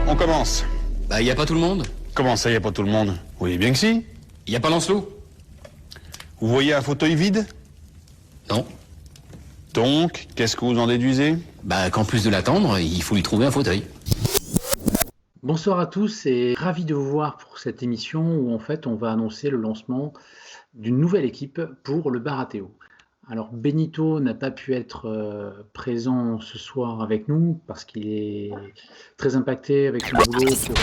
On commence. Bah, y a pas tout le monde? Comment ça, y a pas tout le monde? Vous voyez bien que si. Y a pas Lancelot? Vous voyez un fauteuil vide? Non. Donc, qu'est-ce que vous en déduisez? Bah, qu'en plus de l'attendre, il faut lui trouver un fauteuil. Bonsoir à tous et ravi de vous voir pour cette émission où en fait on va annoncer le lancement d'une nouvelle équipe pour le bar à Théo. Alors Benito n'a pas pu être présent ce soir avec nous parce qu'il est très impacté avec son boulot sur...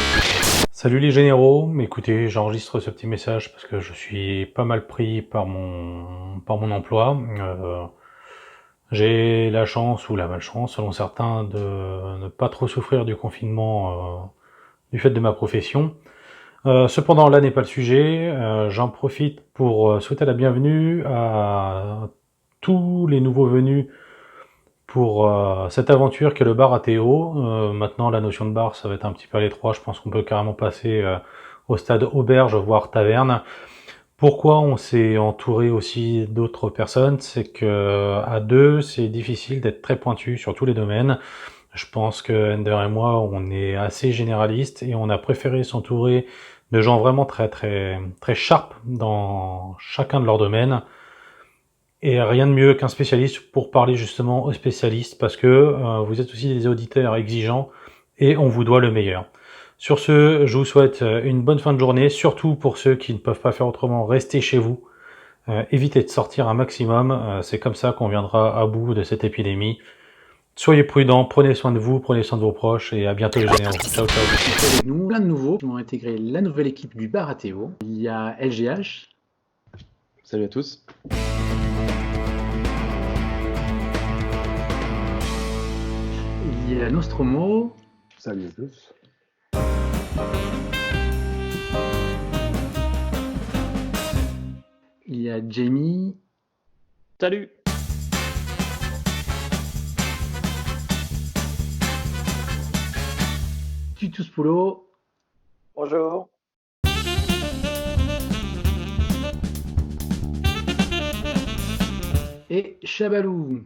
Salut les généraux, écoutez, j'enregistre ce petit message parce que je suis pas mal pris par mon emploi. J'ai la chance ou la malchance, selon certains, de ne pas trop souffrir du confinement du fait de ma profession. Cependant, là n'est pas le sujet. J'en profite pour souhaiter la bienvenue à tous les nouveaux venus pour cette aventure qu'est le bar à Théo. Maintenant, la notion de bar, ça va être un petit peu à l'étroit. Je pense qu'on peut carrément passer au stade auberge, voire taverne. Pourquoi on s'est entouré aussi d'autres personnes? C'est que à deux, c'est difficile d'être très pointu sur tous les domaines. Je pense que Ender et moi, on est assez généralistes et on a préféré s'entourer de gens vraiment très très très sharp dans chacun de leurs domaines. Et rien de mieux qu'un spécialiste pour parler justement aux spécialistes parce que vous êtes aussi des auditeurs exigeants et on vous doit le meilleur. Sur ce, je vous souhaite une bonne fin de journée, surtout pour ceux qui ne peuvent pas faire autrement, restez chez vous. Évitez de sortir un maximum, c'est comme ça qu'on viendra à bout de cette épidémie. Soyez prudents, prenez soin de vous, prenez soin de vos proches et à bientôt les généraux. Ciao, ciao. Avec nous plein de nouveaux qui vont intégrer la nouvelle équipe du bar à Théo. Il y a LGH. Salut à tous. Il y a Nostromo. Salut à tous. Il y a Jamie. Salut. Tutus Polo. Bonjour. Et Chabalou.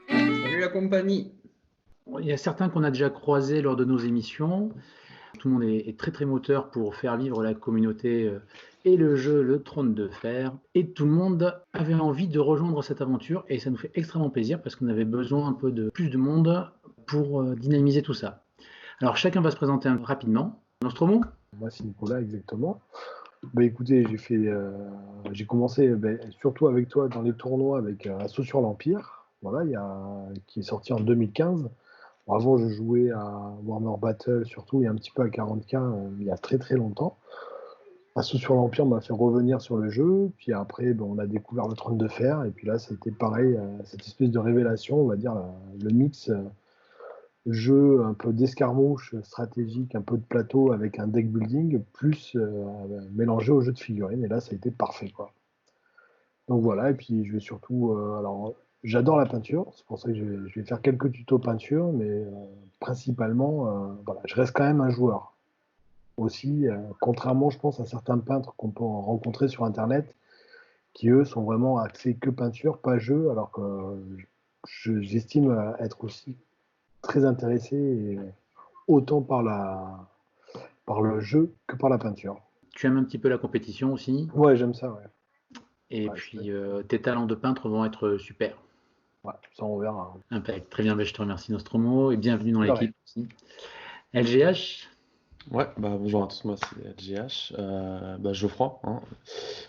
Salut la compagnie. Il y a certains qu'on a déjà croisés lors de nos émissions. Tout le monde est très très moteur pour faire vivre la communauté et le jeu Le Trône de Fer. Et tout le monde avait envie de rejoindre cette aventure et ça nous fait extrêmement plaisir parce qu'on avait besoin un peu de plus de monde pour dynamiser tout ça. Alors chacun va se présenter rapidement. Nostromo ? Moi c'est Nicolas exactement. Écoutez, j'ai commencé surtout avec toi dans les tournois avec Assaut sur l'Empire, voilà, qui est sorti en 2015. Bon, avant, je jouais à Warhammer Battle surtout et un petit peu à 40K il y a très très longtemps. Assaut sur l'Empire m'a fait revenir sur le jeu, puis après on a découvert le Trône de Fer et puis là c'était pareil, cette espèce de révélation, on va dire le mix jeu un peu d'escarmouche stratégique, un peu de plateau avec un deck building, plus mélangé au jeu de figurines. Et là, ça a été parfait, quoi. Donc voilà, et puis je vais surtout... alors, j'adore la peinture, c'est pour ça que je vais faire quelques tutos peinture, mais principalement, voilà, je reste quand même un joueur. Aussi, contrairement, je pense, à certains peintres qu'on peut rencontrer sur Internet, qui, eux, sont vraiment axés que peinture, pas jeu, alors que j'estime être aussi très intéressé et autant par le jeu que par la peinture. Tu aimes un petit peu la compétition aussi. Ouais, j'aime ça, ouais. Et puis tes talents de peintre vont être super. Ouais, ça on verra. Impec. Très bien, je te remercie Nostromo et bienvenue dans l'équipe aussi. LGH. Ouais, bonjour à tous, moi c'est LGH, Geoffroy, hein,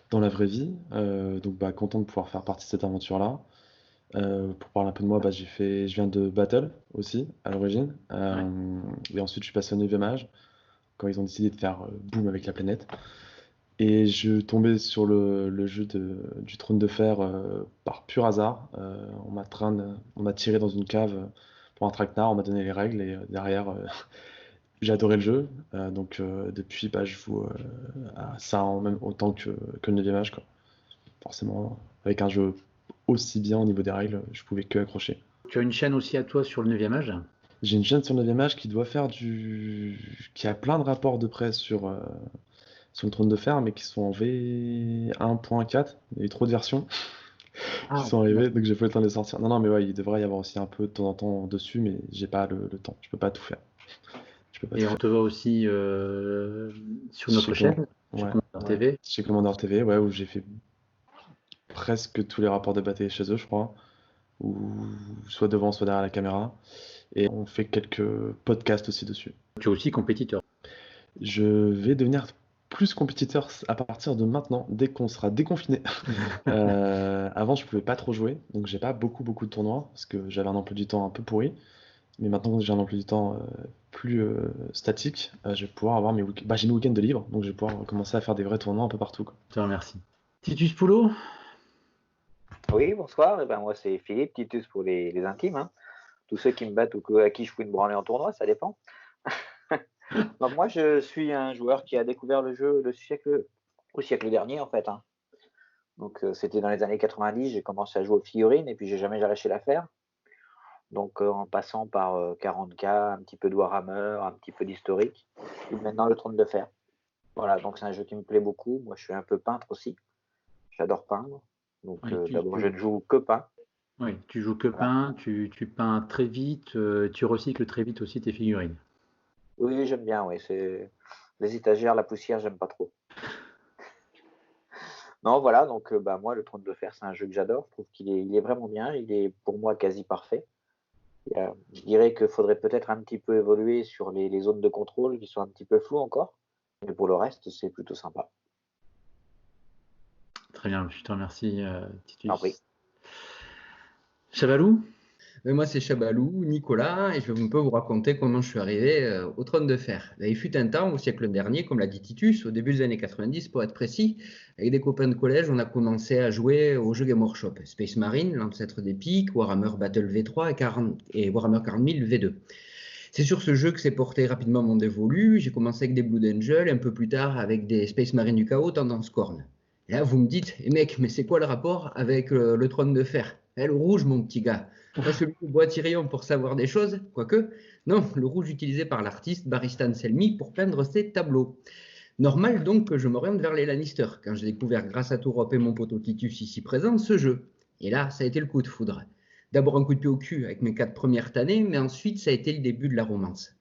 dans la vraie vie, donc content de pouvoir faire partie de cette aventure-là. Pour parler un peu de moi, je viens de Battle aussi, à l'origine, et ensuite je suis passé au 9e âge, quand ils ont décidé de faire boom avec la planète, et je tombais sur le jeu du Trône de Fer par pur hasard. On m'a tiré dans une cave pour un traquenard, on m'a donné les règles, et derrière... J'ai adoré le jeu, depuis je joue à ça en même autant que le 9e âge, quoi. Forcément, avec un jeu aussi bien au niveau des règles, je pouvais que accrocher. Tu as une chaîne aussi à toi sur le 9e âge? J'ai une chaîne sur le 9e âge qui doit faire qui a plein de rapports de presse sur le Trône de Fer, mais qui sont en V1.4, il y a eu trop de versions. Ah, sont arrivés, donc j'ai pas eu le temps de les sortir. Non, non, mais ouais, il devrait y avoir aussi un peu de temps en temps dessus, mais j'ai pas le temps. Je peux pas tout faire. Je peux pas et tout on faire. te voit aussi sur notre Chez Comment- chaîne, chez Ouais, Commander ouais. TV. Chez Commander TV, ouais, où j'ai fait presque tous les rapports de bataille chez eux, je crois. Ou soit devant, soit derrière la caméra. Et on fait quelques podcasts aussi dessus. Tu es aussi compétiteur. Je vais devenir plus compétiteur à partir de maintenant, dès qu'on sera déconfiné. Avant, je pouvais pas trop jouer, donc j'ai pas beaucoup de tournois, parce que j'avais un emploi du temps un peu pourri. Mais maintenant que j'ai un emploi du temps plus statique, je vais pouvoir avoir j'ai mes week-ends de libre, donc je vais pouvoir commencer à faire des vrais tournois un peu partout, quoi. Je te remercie. Titus Poulot, Oui, bonsoir. Eh ben, moi, c'est Philippe, Titus pour les intimes, hein. Tous ceux qui me battent ou à qui je fous une branlée en tournoi, ça dépend. Donc, moi, je suis un joueur qui a découvert le jeu au siècle dernier, en fait, hein. Donc, c'était dans les années 90, j'ai commencé à jouer aux figurines et puis j'ai jamais lâché l'affaire. Donc, en passant par 40K, un petit peu de Warhammer, un petit peu d'historique, et maintenant le trône de fer. Voilà, donc c'est un jeu qui me plaît beaucoup. Moi, je suis un peu peintre aussi. J'adore peindre. Donc, oui, d'abord, je ne joue que peint. oui, tu joues que Voilà. peint, tu peins très vite, tu recycles très vite aussi tes figurines. Oui, j'aime bien, oui. Les étagères, la poussière, j'aime pas trop. Non, voilà, donc moi, le trône de fer, c'est un jeu que j'adore. Je trouve il est vraiment bien. Il est pour moi quasi parfait. Je dirais qu'il faudrait peut-être un petit peu évoluer sur les zones de contrôle qui sont un petit peu floues encore. Mais pour le reste, c'est plutôt sympa. Très bien, je te remercie, En prie. Titus. Chabalou, Moi, c'est Chabalou, Nicolas, et je vais un peu vous raconter comment je suis arrivé au trône de fer. Il fut un temps, au siècle dernier, comme l'a dit Titus, au début des années 90, pour être précis, avec des copains de collège, on a commencé à jouer au jeu Game Workshop. Space Marine, l'ancêtre d'Epic, Warhammer Battle V3 et Warhammer 40 000 V2. C'est sur ce jeu que s'est porté rapidement mon dévolu. J'ai commencé avec des Blood Angel, un peu plus tard avec des Space Marine du Chaos, tendance Khorne. Et là, vous me dites, mec, mais c'est quoi le rapport avec le trône de fer? Le rouge, mon petit gars. Pas celui au bois Tyrion pour savoir des choses, quoique. Non, le rouge utilisé par l'artiste Baristan Selmy pour peindre ses tableaux. Normal donc que je m'oriente vers les Lannister, quand j'ai découvert grâce à Tourop et mon poteau Titus ici présent ce jeu. Et là, ça a été le coup de foudre. D'abord un coup de pied au cul avec mes 4 premières années, mais ensuite ça a été le début de la romance.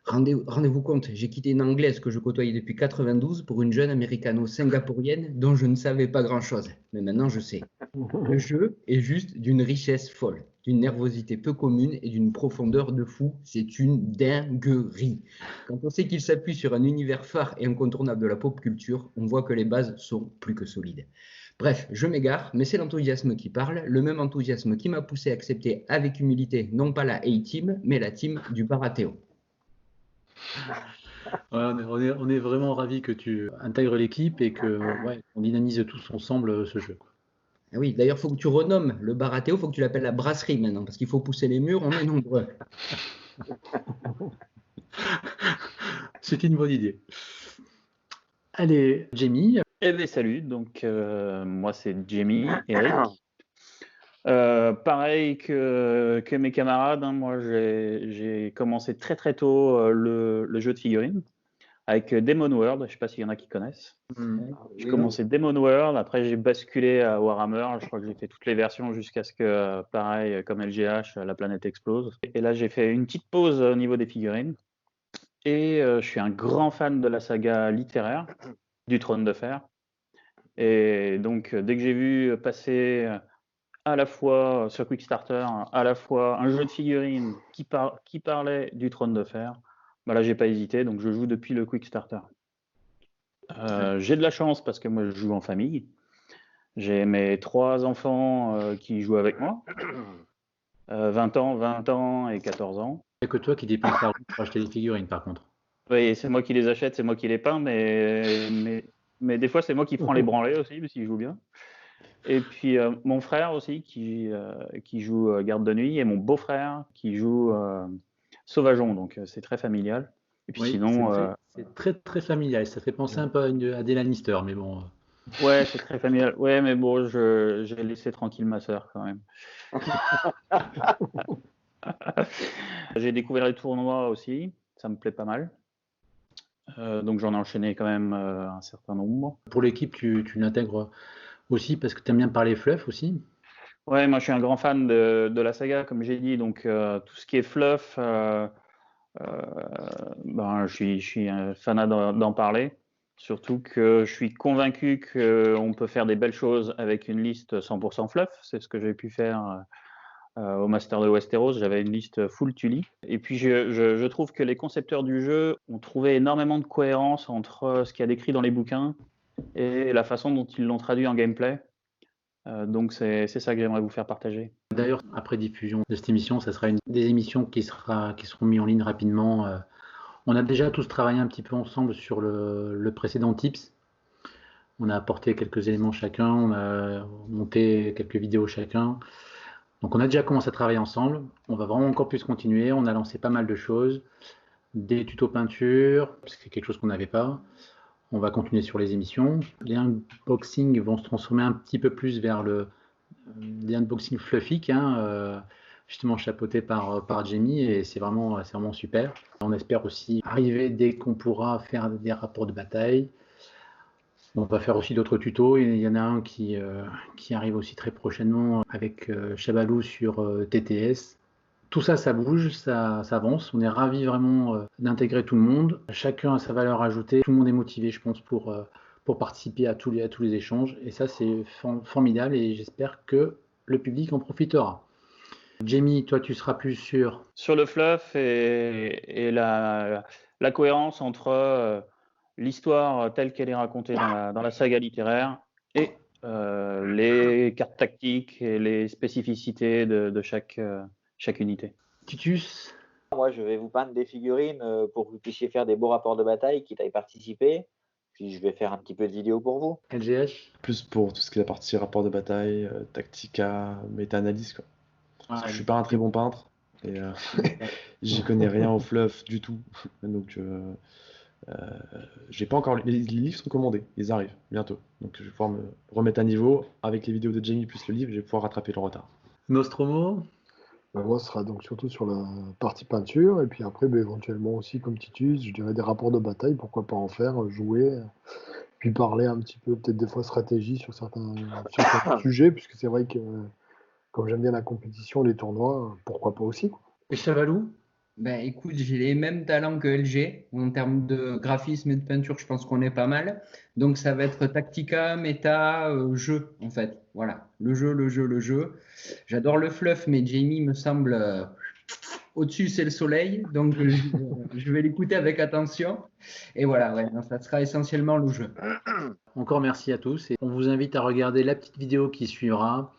Rendez-vous compte, j'ai quitté une Anglaise que je côtoyais depuis 92 pour une jeune américano-singapourienne dont je ne savais pas grand-chose. Mais maintenant je sais. Le jeu est juste d'une richesse folle, d'une nervosité peu commune et d'une profondeur de fou. C'est une dinguerie. Quand on sait qu'il s'appuie sur un univers phare et incontournable de la pop culture, on voit que les bases sont plus que solides. Bref, je m'égare, mais c'est l'enthousiasme qui parle, le même enthousiasme qui m'a poussé à accepter avec humilité non pas la A-Team, mais la team du Baratheon. ouais, on est vraiment ravis que tu intègres l'équipe et que on dynamise tous ensemble ce jeu, quoi. Ah oui, d'ailleurs, il faut que tu renommes le Baratheon, il faut que tu l'appelles la brasserie maintenant, parce qu'il faut pousser les murs, on est nombreux. C'est une bonne idée. Allez, Jamie. Eh bien, salut, donc moi c'est Jamie, Eric. Pareil que mes camarades, hein, moi j'ai commencé très tôt le jeu de figurines avec Demon World, je ne sais pas s'il y en a qui connaissent. J'ai commencé Demon World, après j'ai basculé à Warhammer, je crois que j'ai fait toutes les versions jusqu'à ce que, pareil comme LGH, la planète explose. Et là j'ai fait une petite pause au niveau des figurines. Et je suis un grand fan de la saga littéraire, du Trône de Fer. Et donc, dès que j'ai vu passer à la fois sur Quickstarter, à la fois un jeu de figurines qui parlait du Trône de Fer, bah là, j'ai pas hésité, donc je joue depuis le Quickstarter. J'ai de la chance parce que moi, je joue en famille. J'ai mes 3 enfants qui jouent avec moi, 20 ans et 14 ans. Il n'y a que toi qui dépenses l'argent pour acheter des figurines, par contre. Oui, c'est moi qui les achète, c'est moi qui les peins, mais des fois, c'est moi qui prends les branlées aussi, parce qu'ils jouent bien. Et puis, mon frère aussi, qui joue garde de nuit, et mon beau-frère, qui joue sauvageon, donc c'est très familial. Et puis Oui, sinon... c'est très familial, ça fait penser un peu à des Lannister, mais bon. Ouais, c'est très familial. Ouais, mais bon, j'ai laissé tranquille ma sœur, quand même. J'ai découvert les tournois aussi, ça me plaît pas mal. Donc j'en ai enchaîné quand même un certain nombre. Pour l'équipe, tu l'intègres aussi parce que tu aimes bien parler fluff aussi. Ouais, moi je suis un grand fan de la saga, comme j'ai dit, donc tout ce qui est fluff, je suis un fanat d'en parler. Surtout que je suis convaincu qu'on peut faire des belles choses avec une liste 100% fluff. C'est ce que j'ai pu faire au Master de Westeros. J'avais une liste full Tully. Et puis je trouve que les concepteurs du jeu ont trouvé énormément de cohérence entre ce qu'il y a décrit dans les bouquins et la façon dont ils l'ont traduit en gameplay. Donc c'est ça que j'aimerais vous faire partager. D'ailleurs, après diffusion de cette émission, ça sera une des émissions qui seront mises en ligne rapidement. On a déjà tous travaillé un petit peu ensemble sur le précédent Tips. On a apporté quelques éléments chacun, on a monté quelques vidéos chacun. Donc on a déjà commencé à travailler ensemble. On va vraiment encore plus continuer. On a lancé pas mal de choses. Des tutos peinture, c'est quelque chose qu'on n'avait pas. On va continuer sur les émissions. Les unboxings vont se transformer un petit peu plus vers des unboxings fluffiques, justement chapeautés par Jamie, et c'est vraiment super. On espère aussi arriver dès qu'on pourra faire des rapports de bataille. On va faire aussi d'autres tutos. Il y en a un qui arrive aussi très prochainement avec Chabalou sur TTS. Tout ça, ça bouge, ça avance. On est ravis vraiment d'intégrer tout le monde. Chacun a sa valeur ajoutée. Tout le monde est motivé, je pense, pour participer à tous les échanges. Et ça, c'est formidable et j'espère que le public en profitera. Jamie, toi, tu seras plus sur le fluff et la cohérence entre l'histoire telle qu'elle est racontée dans la saga littéraire et les cartes tactiques et les spécificités de chaque unité. Titus. Moi, je vais vous peindre des figurines pour que vous puissiez faire des beaux rapports de bataille, quitte à y participer. Puis je vais faire un petit peu de vidéo pour vous. LGH. Plus pour tout ce qui est la partie rapport de bataille, tactica, méta-analyse, quoi. Parce que je suis pas un très bon peintre et j'y connais rien au fluff du tout. Donc j'ai pas encore les livres sont commandés, ils arrivent bientôt. Donc je vais pouvoir me remettre à niveau avec les vidéos de Jamie plus le livre, je vais pouvoir rattraper le retard. Nostromo. Moi, ce sera donc surtout sur la partie peinture, et puis après, éventuellement aussi, comme Titus, je dirais des rapports de bataille, pourquoi pas en faire, jouer, puis parler un petit peu, peut-être des fois stratégie sur certains sujets, puisque c'est vrai que, comme j'aime bien la compétition, les tournois, pourquoi pas aussi, quoi. Et Chavalou. Ben écoute, j'ai les mêmes talents que LG. En termes de graphisme et de peinture, je pense qu'on est pas mal. Donc ça va être tactica, méta, jeu, en fait. Voilà, le jeu. J'adore le fluff, mais Jamie me semble au-dessus, c'est le soleil. Donc je vais l'écouter avec attention. Et voilà, ouais, ça sera essentiellement le jeu. Encore merci à tous. Et on vous invite à regarder la petite vidéo qui suivra,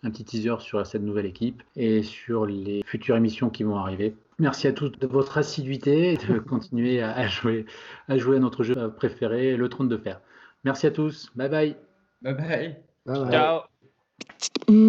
un petit teaser sur cette nouvelle équipe et sur les futures émissions qui vont arriver. Merci à tous de votre assiduité et de continuer à jouer à notre jeu préféré, le Trône de Fer. Merci à tous. Bye bye. Bye bye. Voilà. Ciao.